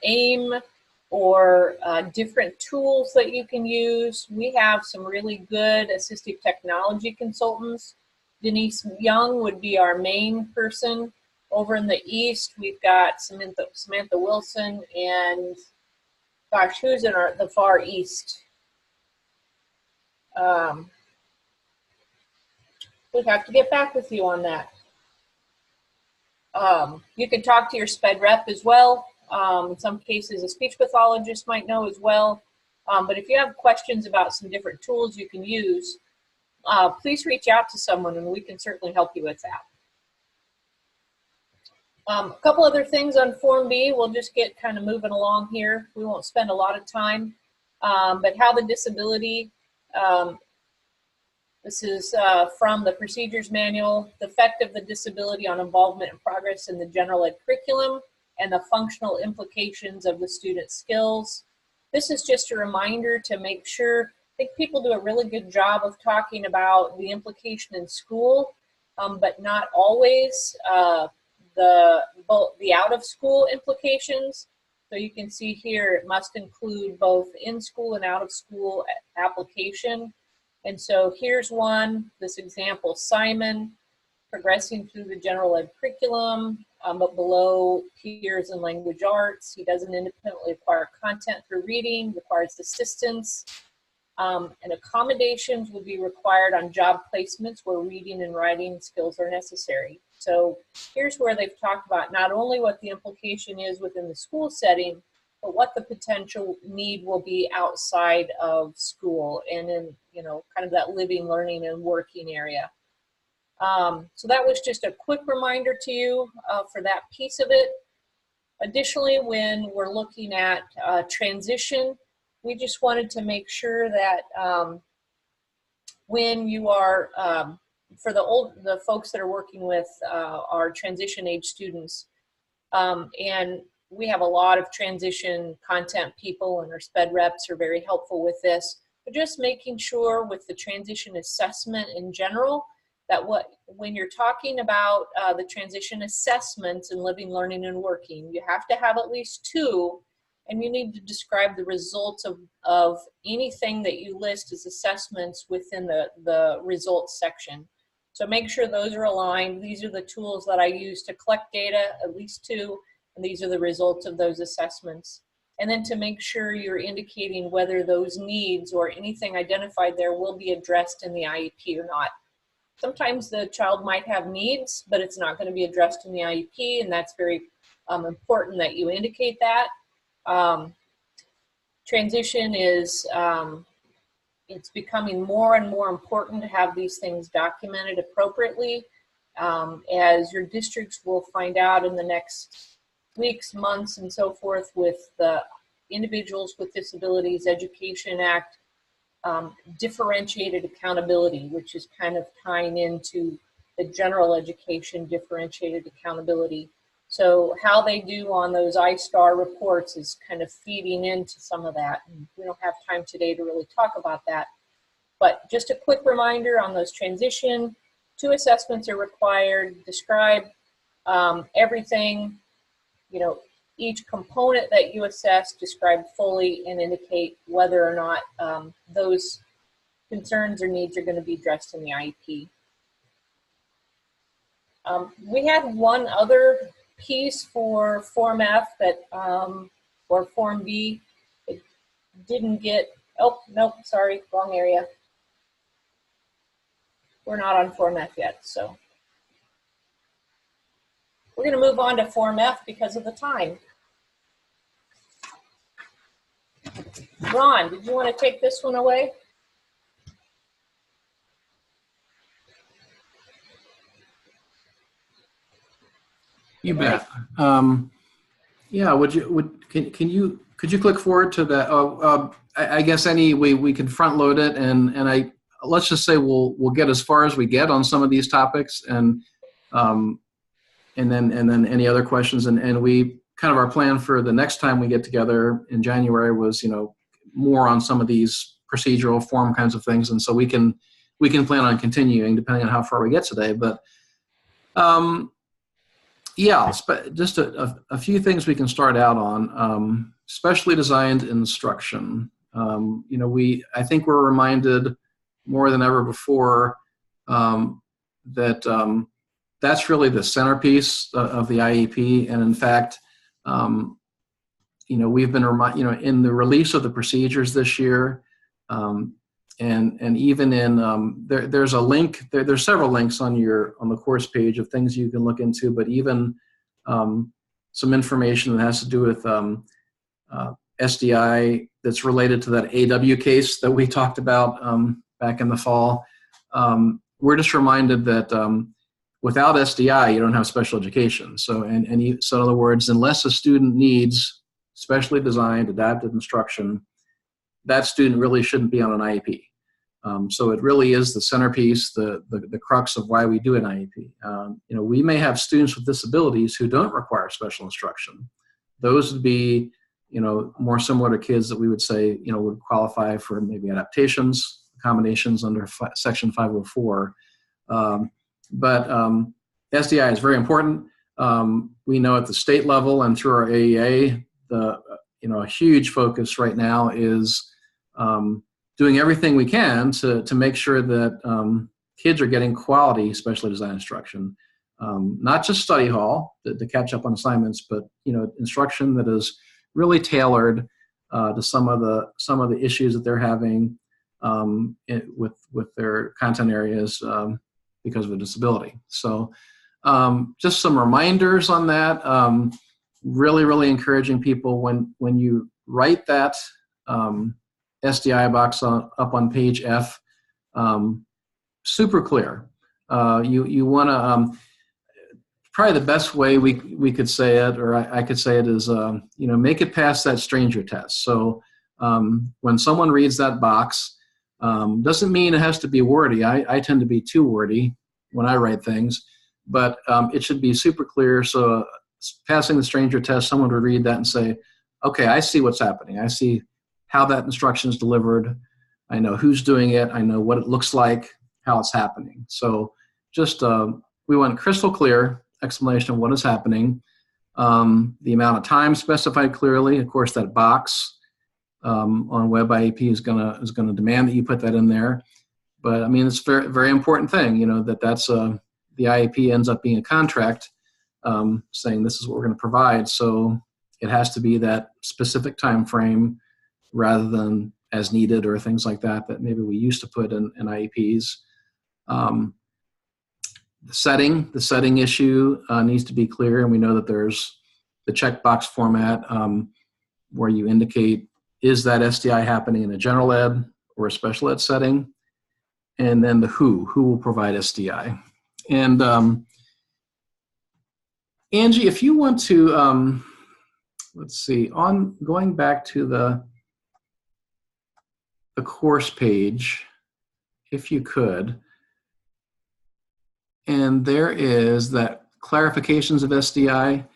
AIM or different tools that you can use, we have some really good assistive technology consultants. Denise Young would be our main person. Over in the East, we've got Samantha Wilson, and gosh, who's in the far East? We'd have to get back with you on that. You can talk to your SPED rep as well. In some cases, a speech pathologist might know as well. But if you have questions about some different tools you can use, please reach out to someone and we can certainly help you with that. A couple other things on Form B. We'll just get kind of moving along here. We won't spend a lot of time. But how the disability, this is from the procedures manual, the effect of the disability on involvement and progress in the general ed curriculum and the functional implications of the student's skills. This is just a reminder to make sure, I think people do a really good job of talking about the implication in school, but not always the out of school implications. So you can see here, it must include both in-school and out-of-school application. And so here's one, this example, Simon, progressing through the general ed curriculum, but below peers in language arts. He doesn't independently acquire content through reading, requires assistance, and accommodations will be required on job placements where reading and writing skills are necessary. So here's where they've talked about not only what the implication is within the school setting, but what the potential need will be outside of school and in, you know, kind of that living, learning, and working area. So that was just a quick reminder to you for that piece of it. Additionally, when we're looking at transition, we just wanted to make sure that when you are, for the folks that are working with our transition age students, and we have a lot of transition content people, and our SPED reps are very helpful with this, but just making sure with the transition assessment in general, that when you're talking about the transition assessments in living, learning, and working, you have to have at least 2, and you need to describe the results of anything that you list as assessments within the results section. So make sure those are aligned. These are the tools that I use to collect data, at least 2, and these are the results of those assessments. And then to make sure you're indicating whether those needs or anything identified there will be addressed in the IEP or not. Sometimes the child might have needs, but it's not going to be addressed in the IEP, and that's very important that you indicate that. Transition is, it's becoming more and more important to have these things documented appropriately, as your districts will find out in the next weeks, months, and so forth with the Individuals with Disabilities Education Act, differentiated accountability, which is kind of tying into the general education differentiated accountability. So how they do on those I-STAR reports is kind of feeding into some of that. And we don't have time today to really talk about that. But just a quick reminder on those transition, 2 assessments are required. Describe everything, you know, each component that you assess, describe fully and indicate whether or not those concerns or needs are going to be addressed in the IEP. We had one other piece for Form F that, or Form B, it didn't get, oh, nope, sorry, wrong area. We're not on Form F yet, so. We're going to move on to Form F because of the time. Ron, did you want to take this one away? You bet. Yeah, could you click forward to that? I guess any way we can front load it, and let's just say we'll get as far as we get on some of these topics, and then any other questions, and we kind of our plan for the next time we get together in January was, you know, more on some of these procedural form kinds of things, and so we can plan on continuing depending on how far we get today. But yeah, just a few things we can start out on. Specially designed instruction. You know, I think we're reminded more than ever before that that's really the centerpiece of the IEP, and in fact, you know, we've been in the release of the procedures this year, and even in there's a link. There's several links on the course page of things you can look into, but even some information that has to do with SDI that's related to that AW case that we talked about back in the fall. We're just reminded that without SDI, you don't have special education. So, so in other words, unless a student needs specially designed adapted instruction, that student really shouldn't be on an IEP. So it really is the centerpiece, the crux of why we do an IEP. You know, we may have students with disabilities who don't require special instruction. Those would be, you know, more similar to kids that we would say, you know, would qualify for maybe adaptations, accommodations under Section 504. But SDI is very important. We know at the state level and through our AEA, a huge focus right now is doing everything we can to make sure that kids are getting quality specially designed instruction, not just study hall to catch up on assignments, but, you know, instruction that is really tailored to some of the issues that they're having with their content areas because of a disability. So just some reminders on that. Really, really encouraging people when you write that SDI box up on page F, super clear. You want to probably the best way we could say it, or I could say it, is you know, make it past that stranger test. So when someone reads that box, doesn't mean it has to be wordy. I tend to be too wordy when I write things, but it should be super clear. So passing the stranger test, someone would read that and say, okay, I see what's happening. I see how that instruction is delivered. I know who's doing it. I know what it looks like, how it's happening. So just we want crystal clear explanation of what is happening, the amount of time specified clearly. Of course, that box on Web IEP is gonna demand that you put that in there. But I mean, it's a very, very important thing, that's the IEP ends up being a contract saying this is what we're going to provide. So it has to be that specific time frame rather than as needed or things like that maybe we used to put in IEPs. The setting issue needs to be clear, and we know that there's the checkbox format where you indicate, is that SDI happening in a general ed or a special ed setting? And then the who will provide SDI. And Angie, if you want to, let's see, on going back to the course page, if you could, and there is that clarifications of SDI.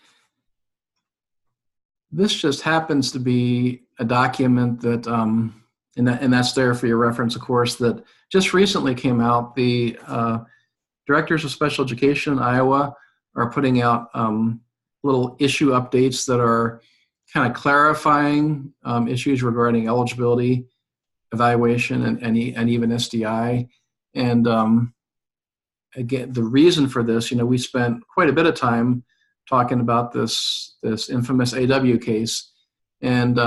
This just happens to be a document that, and that's there for your reference, of course, that just recently came out. The directors of special education in Iowa are putting out little issue updates that are kind of clarifying issues regarding eligibility, evaluation, and even SDI. And again, the reason for this, we spent quite a bit of time talking about this infamous AW case, and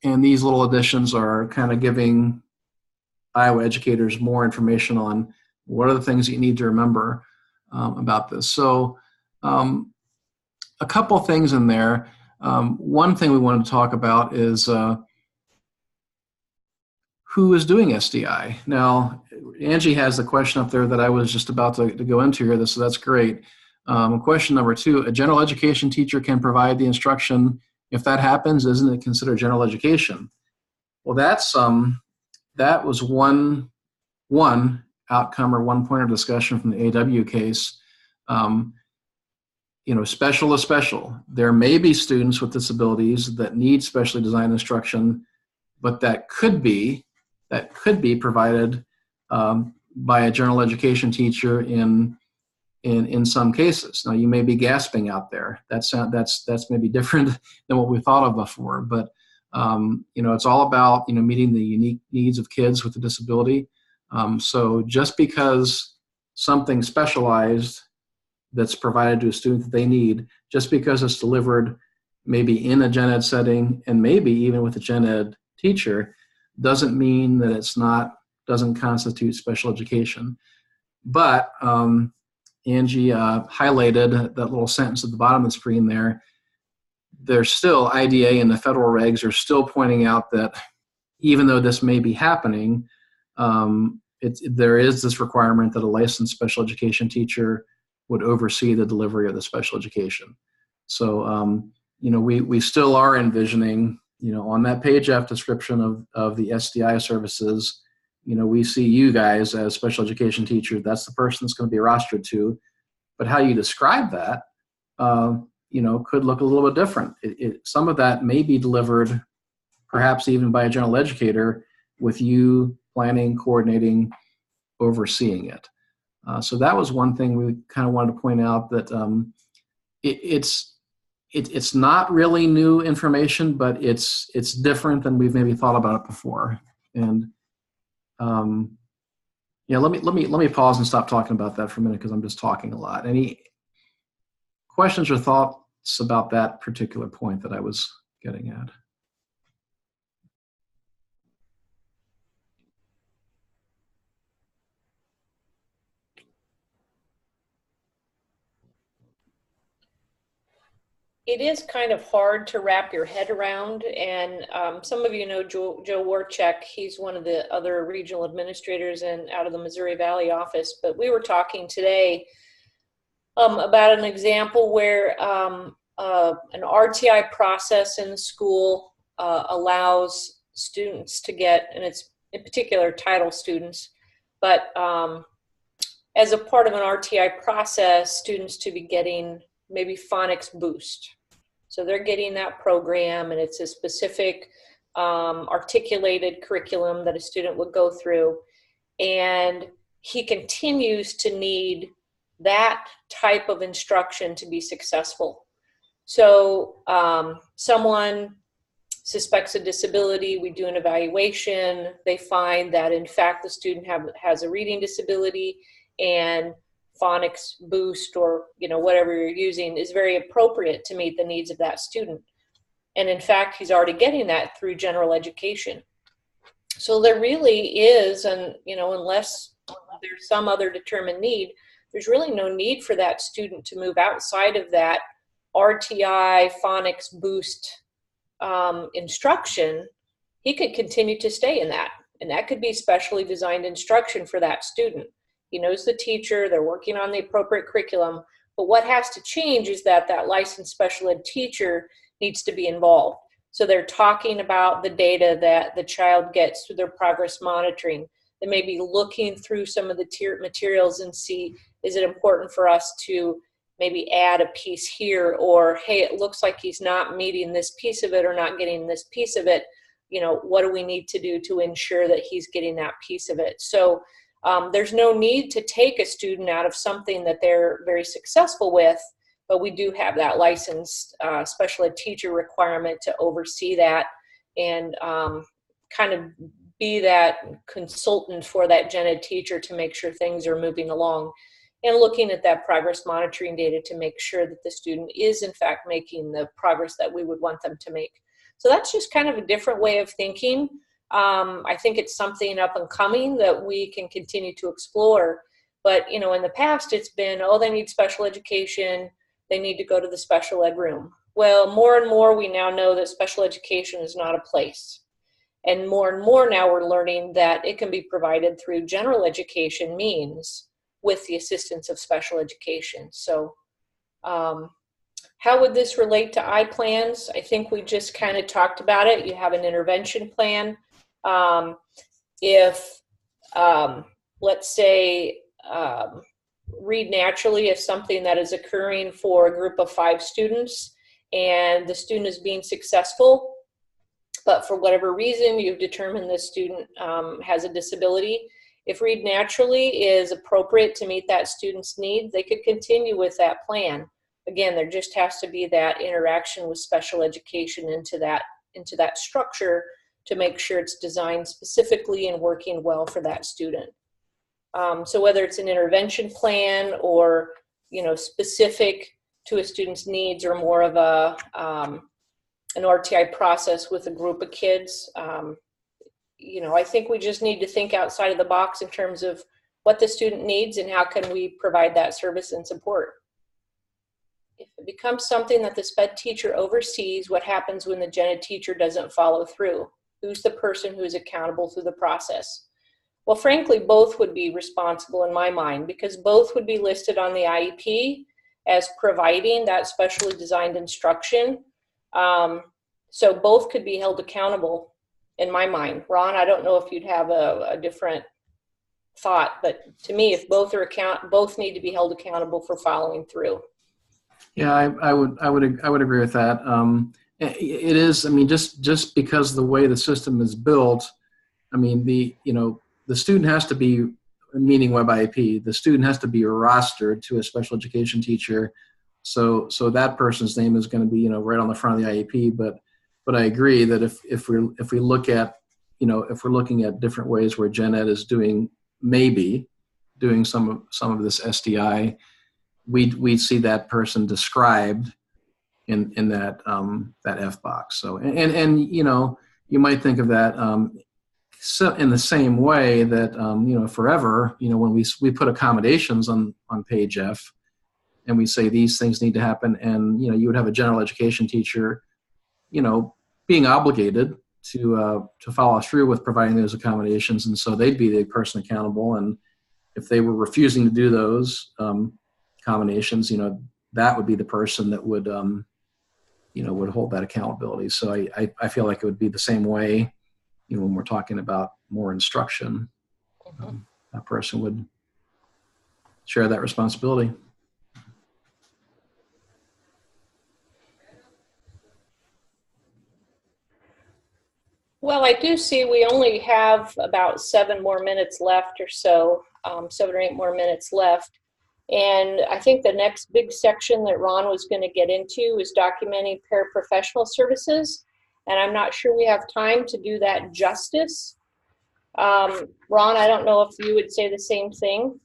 these little additions are kind of giving Iowa educators more information on what are the things that you need to remember about this. So a couple things in there. One thing we wanted to talk about is who is doing SDI. Now, Angie has the question up there that I was just about to go into here, so that's great. Question number 2, a general education teacher can provide the instruction. If that happens, isn't it considered general education? Well, that was one outcome or one point of discussion from the AW case. Special is special. There may be students with disabilities that need specially designed instruction, but that could be provided by a general education teacher in some cases. Now, you may be gasping out there. That's maybe different than what we thought of before. But it's all about meeting the unique needs of kids with a disability. So just because something specialized that's provided to a student that they need, just because it's delivered maybe in a gen ed setting and maybe even with a gen ed teacher, doesn't mean that doesn't constitute special education. But Angie highlighted that little sentence at the bottom of the screen there. There's still IDA and the federal regs are still pointing out that even though this may be happening, there is this requirement that a licensed special education teacher would oversee the delivery of the special education. So, we still are envisioning, on that page F description of the SDI services, we see you guys as special education teachers. That's the person that's going to be rostered to. But how you describe that, could look a little bit different. Some of that may be delivered perhaps even by a general educator with you planning, coordinating, overseeing it. So that was one thing we kind of wanted to point out, that it's not really new information, but it's different than we've maybe thought about it before. And let me pause and stop talking about that for a minute because I'm just talking a lot. Any questions or thoughts about that particular point that I was getting at? It is kind of hard to wrap your head around, and some of you know Joe Warchek. He's one of the other regional administrators out of the Missouri Valley office. But we were talking today about an example where an RTI process in the school allows students to get, and it's in particular title students, but as a part of an RTI process, students to be getting maybe phonics boost. So they're getting that program, and it's a specific articulated curriculum that a student would go through. And he continues to need that type of instruction to be successful. So someone suspects a disability, we do an evaluation. They find that in fact the student has a reading disability, and phonics boost, or whatever you're using, is very appropriate to meet the needs of that student. And in fact, he's already getting that through general education. So there really is, and unless there's some other determined need, there's really no need for that student to move outside of that RTI phonics boost instruction. He could continue to stay in that, and that could be specially designed instruction for that student. He knows the teacher, they're working on the appropriate curriculum, but what has to change is that licensed special ed teacher needs to be involved. So they're talking about the data that the child gets through their progress monitoring. They may be looking through some of the materials and see, is it important for us to maybe add a piece here, or hey, it looks like he's not meeting this piece of it or not getting this piece of it. What do we need to do to ensure that he's getting that piece of it? So there's no need to take a student out of something that they're very successful with, but we do have that licensed special ed teacher requirement to oversee that and kind of be that consultant for that gen ed teacher to make sure things are moving along, and looking at that progress monitoring data to make sure that the student is in fact making the progress that we would want them to make. So that's just kind of a different way of thinking. I think it's something up and coming that we can continue to explore. But in the past it's been, oh, they need special education, they need to go to the special ed room. Well, more and more we now know that special education is not a place. And more now we're learning that it can be provided through general education means with the assistance of special education. So how would this relate to I-plans? I think we just kind of talked about it. You have an intervention plan. If, let's say, Read Naturally is something that is occurring for a group of 5 students, and the student is being successful, but for whatever reason you've determined this student has a disability. If Read Naturally is appropriate to meet that student's needs, they could continue with that plan. Again, there just has to be that interaction with special education into that structure to make sure it's designed specifically and working well for that student. So whether it's an intervention plan or specific to a student's needs, or more of an RTI process with a group of kids, I think we just need to think outside of the box in terms of what the student needs and how can we provide that service and support. If it becomes something that the SPED teacher oversees, what happens when the gen ed teacher doesn't follow through? Who's the person who is accountable through the process? Well, frankly, both would be responsible in my mind, because both would be listed on the IEP as providing that specially designed instruction. So both could be held accountable in my mind. Ron, I don't know if you'd have a different thought, but to me, if both need to be held accountable for following through. Yeah, I would agree with that. It is, just because the way the system is built, the student has to be, meaning Web IEP, the student has to be rostered to a special education teacher. So that person's name is going to be, right on the front of the IEP. But I agree that if we look at, if we're looking at different ways where gen ed is maybe doing some of this SDI, we'd see that person described in that F box. So and you might think of that so in the same way that forever, when we put accommodations on page F, and we say these things need to happen, and you would have a general education teacher being obligated to follow through with providing those accommodations, and so they'd be the person accountable. And if they were refusing to do those accommodations, that would be the person that would would hold that accountability. So I feel like it would be the same way when we're talking about more instruction. That person would share that responsibility. Well, I do see we only have about 7 more minutes left or so, 7 or 8 more minutes left. And I think the next big section that Ron was going to get into is documenting paraprofessional services. and I'm not sure we have time to do that justice. Ron, I don't know if you would say the same thing,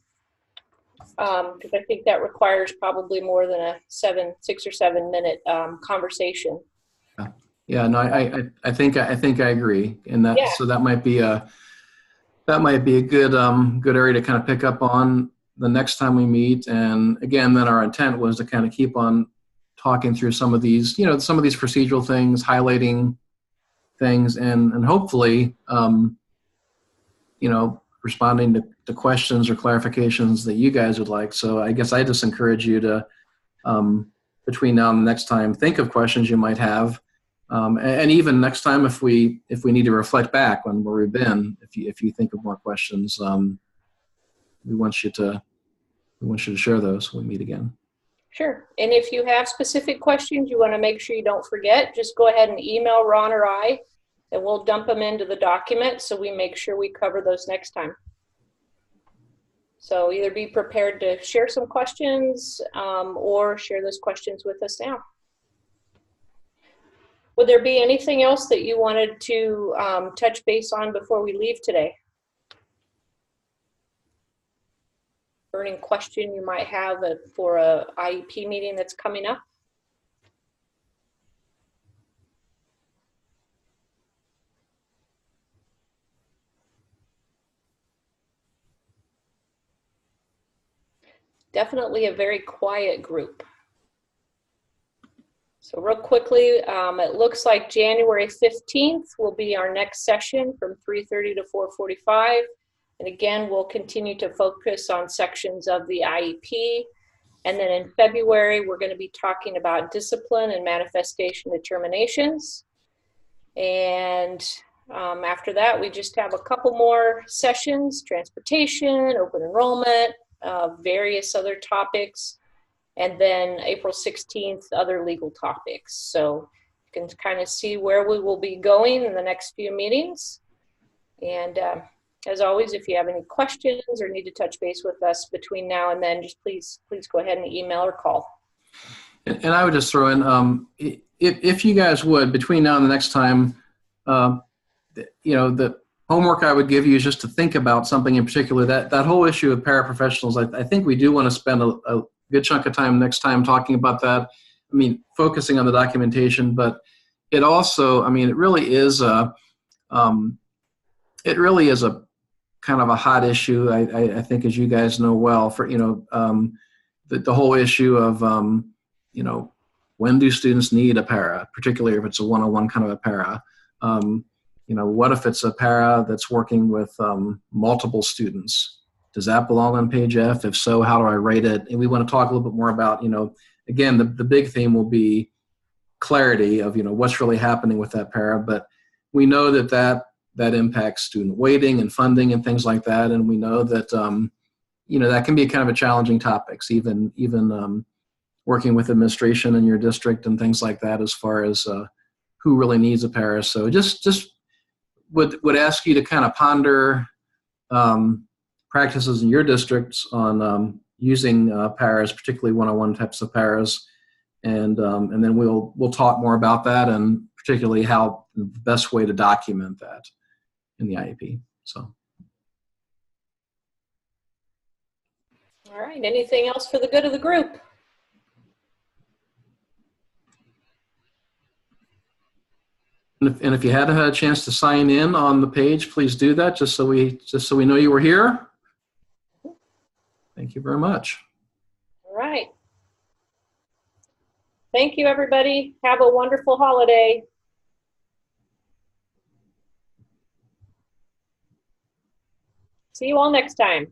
because I think that requires probably more than a 6 or 7 minute conversation. Yeah, no, I think I agree, and that Yeah. so that might be a good good area to kind of pick up on the next time we meet. And again, then our intent was to kind of keep on talking through some of these, some of these procedural things, highlighting things, and hopefully, responding to questions or clarifications that you guys would like. So I guess I just encourage you to, between now and the next time, think of questions you might have. And even next time, if we need to reflect back on where we've been, if you think of more questions, we want you to share those when we meet again. Sure. And if you have specific questions you want to make sure you don't forget, just go ahead and email Ron or I, and we'll dump them into the document so we make sure we cover those next time. So either be prepared to share some questions or share those questions with us now. Would there be anything else that you wanted to touch base on before we leave today? Burning question you might have for a IEP meeting that's coming up? Definitely a very quiet group. So real quickly, it looks like January 15th will be our next session from 3:30 to 4:45. And again, we'll continue to focus on sections of the IEP. And then in February, we're going to be talking about discipline and manifestation determinations. And after that, we just have a couple more sessions: transportation, open enrollment, various other topics. And then April 16th, other legal topics. So you can kind of see where we will be going in the next few meetings. And as always, if you have any questions or need to touch base with us between now and then, just please go ahead and email or call. And I would just throw in, if you guys would, between now and the next time, the homework I would give you is just to think about something in particular. That whole issue of paraprofessionals, I think we do want to spend a good chunk of time next time talking about that. I mean, focusing on the documentation, but it also, it really is a kind of a hot issue. I think, as you guys know well, for the whole issue of when do students need a para, particularly if it's a one-on-one kind of a para. What if it's a para that's working with multiple students? Does that belong on page F? If so, how do I rate it? And we want to talk a little bit more about, again, the big theme will be clarity of, what's really happening with that para. But we know that impacts student weighting and funding and things like that. And we know that, that can be kind of a challenging topics, even working with administration in your district and things like that, as far as who really needs a para. So just would ask you to kind of ponder practices in your districts on using paras, particularly one-on-one types of paras, and then we'll talk more about that, and particularly how the best way to document that in the IEP. So, all right. Anything else for the good of the group? And if you hadn't had a chance to sign in on the page, please do that, just so we know you were here. Thank you very much. All right. Thank you, everybody. Have a wonderful holiday. See you all next time.